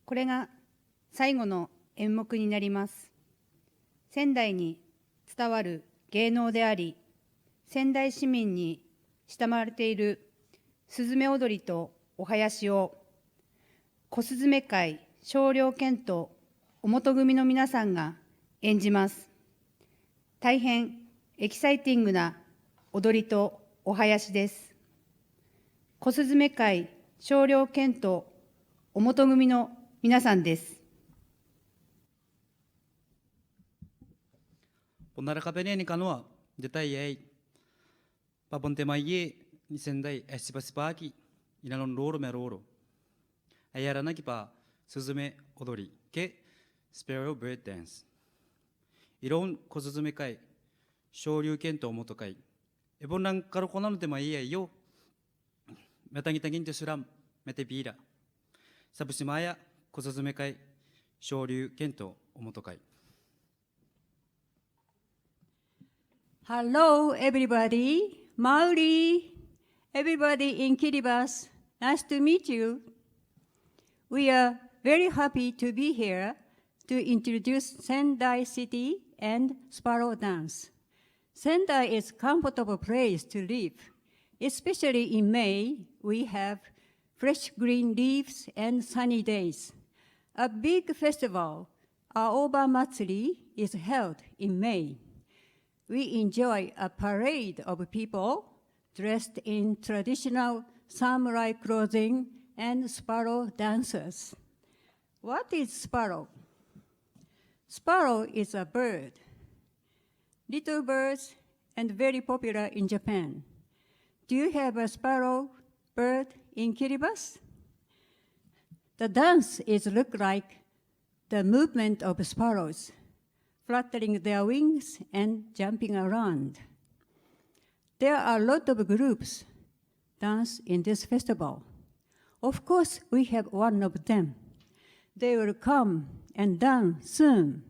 これが最後の演目になります。仙台に伝わる芸能であり、仙台市民に親しまれているすずめ踊りとお囃子を、小すずめ会少量犬とおもと組の皆さんが演じます。大変エキサイティングな踊りとお囃子です。小すずめ会少量犬とおもと組の皆さんです。Ponarakapeneni kanua detayay paponte Mwaie ni Sendai Tibwatibwaakiinanon Rooro me Rooro Aranaki pa Suzume Odori ke Sparrow-bird dance Iron ko Suzume kai Shouryu ken to Moto kai Ebonang karokonano te Mwaie yo metangitangin te suram mete bira Sabusimaya ko Suzume kai Shouryu ken to Moto kai. Hello, everybody. Maori, everybody in Kiribati, nice to meet you. We are very happy to be here to introduce Sendai City and Sparrow Dance. Sendai is a comfortable place to live. Especially in May, we have fresh green leaves and sunny days. A big festival, Aonnaaba Matsuri, is held in May. We enjoy a parade of people dressed in traditional samurai clothing and sparrow dancers. What is sparrow? Sparrow is a bird. Little birds and very popular in Japan. Do you have a sparrow bird in Kiribati? The dance look like the movement of sparrows, fluttering their wings and jumping around. There are a lot of groups dance in this festival. Of course, we have one of them. They will come and dance soon.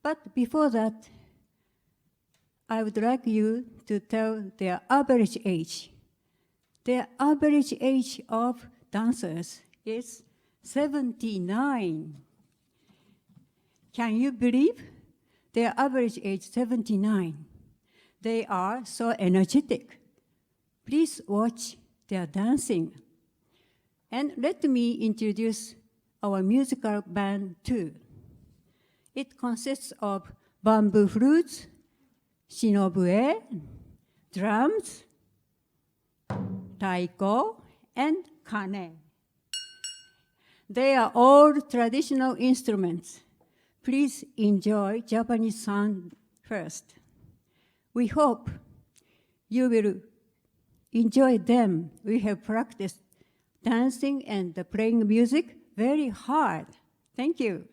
But before that, I would like you to tell their average age. The average age of dancers is 79. Can you believe? Their average age 79. They are so energetic. Please watch their dancing. And let me introduce our musical band too. It consists of bamboo flutes, shinobue, drums, taiko, and kane. They are all traditional instruments. Please enjoy Japanese sound first. We hope you will enjoy them. We have practiced dancing and playing music very hard. Thank you.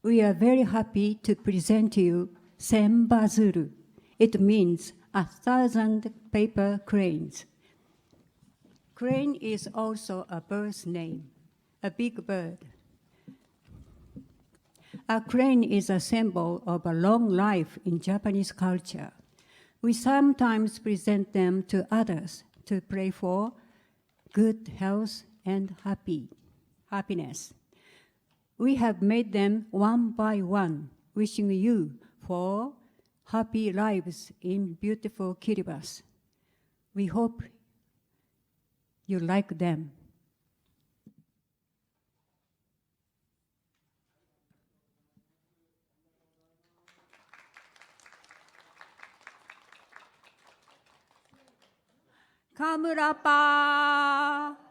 we are very happy to present you Senbazuru. It means 1,000 paper cranes. Crane is also a bird's name, a big bird. A crane is a symbol of a long life in Japanese culture. We sometimes present them to others to pray for good health and happiness. We have made them one by one, wishing you for happy lives in beautiful Kiribati. We hope you like them. Kamurapa!